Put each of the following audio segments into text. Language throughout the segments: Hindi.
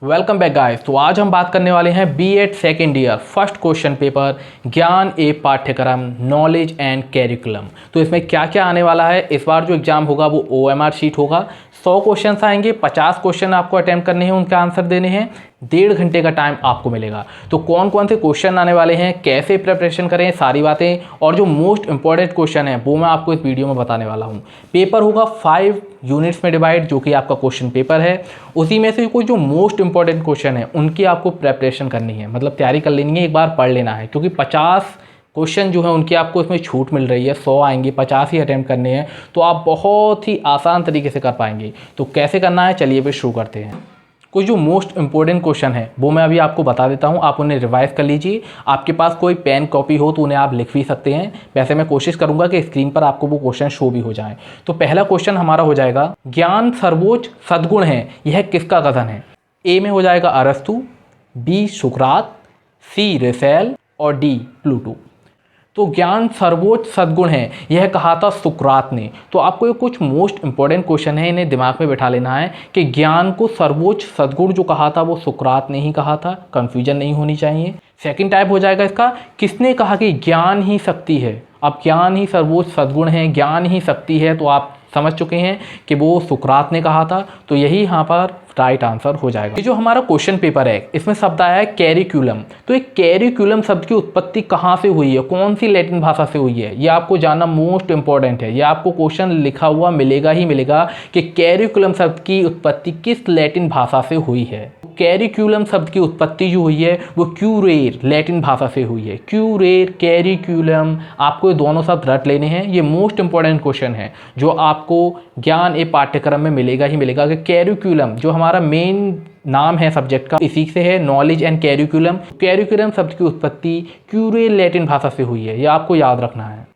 Welcome back guys. तो आज हम बात करने वाले हैं BEd second year first question paper ज्ञान ए पाठ्यक्रम नॉलेज एंड कैरिकुलम। तो इसमें क्या क्या आने वाला है, इस बार जो एग्जाम होगा वो OMR शीट होगा। 100 क्वेश्चन आएंगे, 50 क्वेश्चन आपको अटेम्प्ट करने हैं, उनके आंसर देने हैं। 1.5 घंटे का टाइम आपको मिलेगा। तो कौन कौन से क्वेश्चन आने वाले हैं, कैसे प्रिपरेशन करें, सारी बातें और जो मोस्ट इंपॉर्टेंट क्वेश्चन है वो मैं आपको इस वीडियो में बताने वाला हूँ। पेपर होगा 5 यूनिट्स में डिवाइड, जो कि आपका क्वेश्चन पेपर है। उसी में से कोई जो मोस्ट इंपॉर्टेंट क्वेश्चन है उनकी आपको प्रिपरेशन करनी है, मतलब तैयारी कर लेनी है, एक बार पढ़ लेना है। क्योंकि 50 क्वेश्चन जो है उनकी आपको इसमें छूट मिल रही है, 100 आएंगे, 50 ही अटैम्प्ट करने हैं, तो आप बहुत ही आसान तरीके से कर पाएंगे। तो कैसे करना है, चलिए फिर शुरू करते हैं। कुछ जो मोस्ट इंपॉर्टेंट क्वेश्चन है वो मैं अभी आपको बता देता हूं, आप उन्हें रिवाइज कर लीजिए। आपके पास कोई पेन कॉपी हो तो उन्हें आप लिख भी सकते हैं। वैसे मैं कोशिश करूंगा कि स्क्रीन पर आपको वो क्वेश्चन शो भी हो जाए। तो पहला क्वेश्चन हमारा हो जाएगा, ज्ञान सर्वोच्च सद्गुण है, यह किसका कथन है। ए में हो जाएगा अरस्तु, बी सुकरात, सी रेसेल और डी प्लूटो। तो ज्ञान सर्वोच्च सद्गुण है, यह कहा था सुकरात ने। तो आपको ये कुछ मोस्ट इंपॉर्टेंट क्वेश्चन है, इन्हें दिमाग में बैठा लेना है कि ज्ञान को सर्वोच्च सद्गुण जो कहा था वो सुकरात ने ही कहा था, कंफ्यूजन नहीं होनी चाहिए। सेकंड टाइप हो जाएगा इसका, किसने कहा कि ज्ञान ही शक्ति है। अब ज्ञान ही सर्वोच्च सद्गुण है, ज्ञान ही शक्ति है, तो आप समझ चुके हैं कि वो सुकरात ने कहा था। तो यही यहाँ पर राइट आंसर हो जाएगा। ये जो हमारा क्वेश्चन पेपर है इसमें शब्द आया है कैरिकुलम। तो एक कैरिकुलम शब्द की उत्पत्ति कहाँ से हुई है, कौन सी लैटिन भाषा से हुई है, ये आपको जानना मोस्ट इंपॉर्टेंट है। ये आपको क्वेश्चन लिखा हुआ मिलेगा ही मिलेगा कि कैरिकुलम शब्द की उत्पत्ति किस लैटिन भाषा से हुई है। कैरिकुलम शब्द की उत्पत्ति जो हुई है वो क्यूरेर लैटिन भाषा से हुई है। क्यूरेर, कैरिकुलम, आपको ये दोनों शब्द रट लेने हैं। ये मोस्ट इंपॉर्टेंट क्वेश्चन है जो आपको ज्ञान ए पाठ्यक्रम में मिलेगा ही मिलेगा कि कैरिकुलम जो हमारा मेन नाम है सब्जेक्ट का, इसी से है नॉलेज एंड कैरिकुलम। कैरिकुलम शब्द की उत्पत्ति क्यूरेर लैटिन भाषा से हुई है, ये आपको याद रखना है।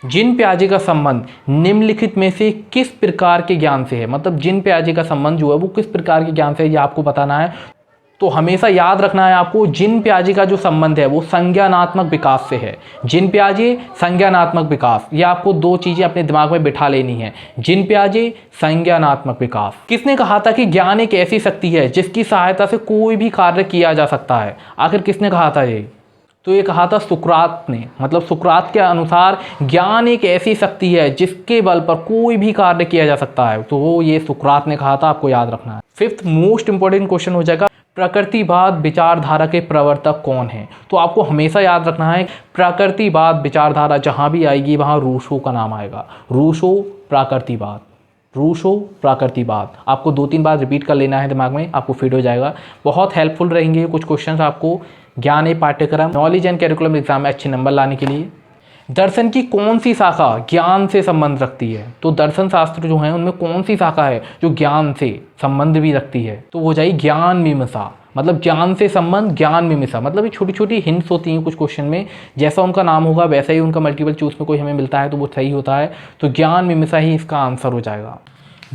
जिन प्याजे का संबंध निम्नलिखित में से किस प्रकार के ज्ञान से है, मतलब जिन प्याजे का संबंध जो है वो किस प्रकार के ज्ञान से है, ये आपको बताना है। तो हमेशा याद रखना है आपको, जिन प्याजे का जो संबंध है वो संज्ञानात्मक विकास से है। जिन प्याजे, संज्ञानात्मक विकास, ये आपको दो चीजें अपने दिमाग में बिठा लेनी है। जिन प्याजे, संज्ञानात्मक विकास। किसने कहा था कि ज्ञान एक ऐसी शक्ति है जिसकी सहायता से कोई भी कार्य किया जा सकता है। आखिर किसने कहा था ये, तो ये कहा था सुकरात ने। मतलब सुकरात के अनुसार ज्ञान एक ऐसी शक्ति है जिसके बल पर कोई भी कार्य किया जा सकता है, तो वो ये सुकरात ने कहा था, आपको याद रखना है। फिफ्थ मोस्ट इंपॉर्टेंट क्वेश्चन हो जाएगा, प्रकृतिवाद विचारधारा के प्रवर्तक कौन है। तो आपको हमेशा याद रखना है प्रकृतिवाद विचारधारा जहाँ भी आएगी वहाँ रूसो का नाम आएगा। रूसो प्राकृतिवाद, रूसो प्राकृतिवाद, आपको 2-3 बार रिपीट कर लेना है, दिमाग में आपको फिट हो जाएगा। बहुत हेल्पफुल रहेंगे कुछ क्वेश्चंस आपको ज्ञान ए पाठ्यक्रम नॉलेज एंड कैरिकुलम एग्जाम में अच्छे नंबर लाने के लिए। दर्शन की कौन सी शाखा ज्ञान से संबंध रखती है। तो दर्शन शास्त्र जो है उनमें कौन सी शाखा है जो ज्ञान से संबंध भी रखती है, तो वो जाएगी ज्ञान मीमांसा। मतलब ज्ञान से संबंध, ज्ञान मीमांसा, मतलब ये छोटी छोटी हिंट्स होती हैं कुछ क्वेश्चन में, जैसा उनका नाम होगा वैसा ही उनका मल्टीपल चूज में कोई हमें मिलता है तो वो सही होता है। तो ज्ञान मीमांसा ही इसका आंसर हो जाएगा।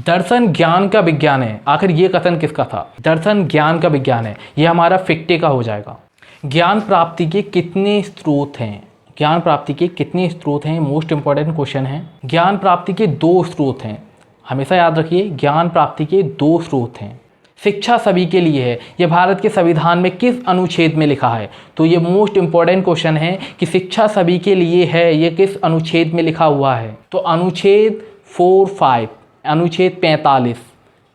दर्शन ज्ञान का विज्ञान है, आखिर ये कथन किसका था। दर्शन ज्ञान का विज्ञान है, ये हमारा फिक्टे का हो जाएगा। ज्ञान प्राप्ति के कितने स्रोत हैं, ज्ञान प्राप्ति के कितने स्रोत हैं, मोस्ट इंपॉर्टेंट क्वेश्चन है। ज्ञान प्राप्ति के 2 स्रोत हैं, हमेशा याद रखिए, ज्ञान प्राप्ति के 2 स्रोत हैं। शिक्षा सभी के लिए है, यह भारत के संविधान में किस अनुच्छेद में लिखा है। तो ये मोस्ट इंपॉर्टेंट क्वेश्चन है कि शिक्षा सभी के लिए है, ये किस अनुच्छेद में लिखा हुआ है। तो अनुच्छेद 45, अनुच्छेद 45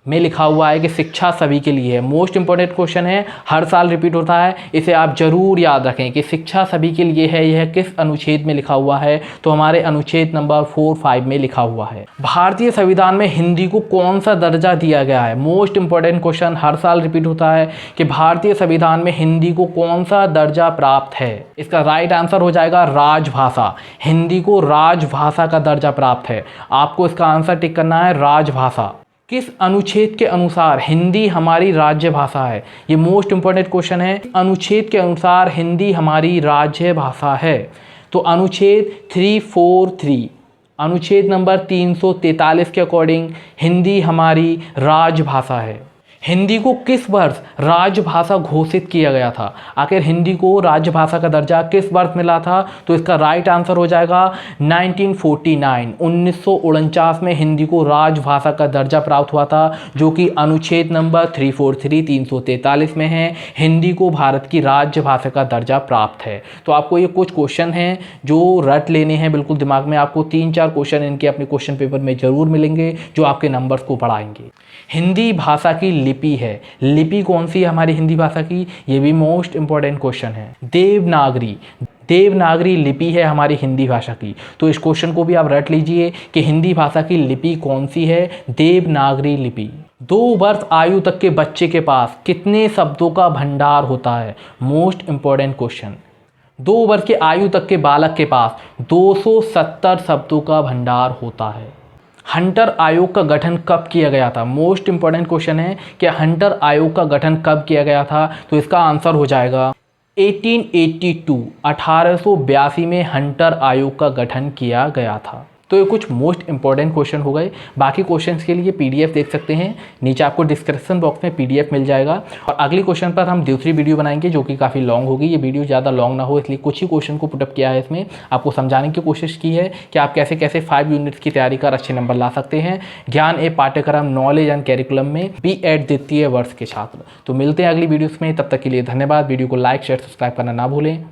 में लिखा हुआ है कि शिक्षा सभी के लिए है। मोस्ट इंपॉर्टेंट क्वेश्चन है, हर साल रिपीट होता है, इसे आप जरूर याद रखें कि शिक्षा सभी के लिए है, यह किस अनुच्छेद में लिखा हुआ है। तो हमारे अनुच्छेद नंबर 45 में लिखा हुआ है। भारतीय संविधान में हिंदी को कौन सा दर्जा दिया गया है। मोस्ट इंपॉर्टेंट क्वेश्चन, हर साल रिपीट होता है कि भारतीय संविधान में हिंदी को कौन सा दर्जा प्राप्त है। इसका राइट आंसर हो जाएगा राजभाषा। हिंदी को राजभाषा का दर्जा प्राप्त है, आपको इसका आंसर टिक करना है राजभाषा। किस अनुच्छेद के अनुसार हिंदी हमारी राज्य भाषा है, ये मोस्ट इंपॉर्टेंट क्वेश्चन है। अनुच्छेद के अनुसार हिंदी हमारी राज्य भाषा है। तो अनुच्छेद 343, अनुच्छेद नंबर 343 के अकॉर्डिंग हिंदी हमारी राजभाषा है। हिंदी को किस वर्ष राजभाषा घोषित किया गया था? आखिर हिंदी को राजभाषा का दर्जा किस वर्ष मिला था? तो इसका राइट आंसर हो जाएगा 1949। 1949 में हिंदी को राजभाषा का दर्जा प्राप्त हुआ था, जो कि अनुच्छेद नंबर 343 343 में है। हिंदी को भारत की राजभाषा का दर्जा प्राप्त है। तो आपको ये कुछ क्वेश्चन हैं जो रट लेने हैं बिल्कुल दिमाग में। आपको 3-4 क्वेश्चन इनके अपने क्वेश्चन पेपर में जरूर मिलेंगे जो आपके नंबर्स को बढ़ाएंगे। हिंदी भाषा की लिपि है, लिपि कौन सी है हमारी हिंदी भाषा की? ये भी मोस्ट इंपॉर्टेंट क्वेश्चन है। देवनागरी, देवनागरी लिपि है हमारी हिंदी भाषा की। तो इस क्वेश्चन को भी आप रट लीजिए कि हिंदी भाषा की लिपि कौन सी है? देवनागरी लिपि। 2 वर्ष आयु तक के बच्चे के पास कितने शब्दों का भंडार होता है? Most important question. 2 वर्ष के आयु तक के बालक के पास 270 शब्दों का भंडार होता है। हंटर आयोग का गठन कब किया गया था? मोस्ट इंपॉर्टेंट क्वेश्चन है कि हंटर आयोग का गठन कब किया गया था? तो इसका आंसर हो जाएगा 1882, 1882 में हंटर आयोग का गठन किया गया था। तो ये कुछ मोस्ट इंपॉर्टेंट क्वेश्चन हो गए। बाकी क्वेश्चंस के लिए पीडीएफ देख सकते हैं, नीचे आपको डिस्क्रिप्शन बॉक्स में पीडीएफ मिल जाएगा। और अगली क्वेश्चन पर हम दूसरी वीडियो बनाएंगे जो कि काफ़ी लॉन्ग होगी। ये वीडियो ज़्यादा लॉन्ग ना हो इसलिए कुछ ही क्वेश्चन को पुटअप किया है। इसमें आपको समझाने की कोशिश की है कि आप कैसे कैसे 5 यूनिट्स की तैयारी कर अच्छे नंबर ला सकते हैं ज्ञान ए पाठ्यक्रम नॉलेज एंड कैरिकुलम में B.Ed द्वितीय वर्ष के छात्र। तो मिलते हैं अगली वीडियोज़ में, तब तक के लिए धन्यवाद। वीडियो को लाइक शेयर सब्सक्राइब करना ना भूलें।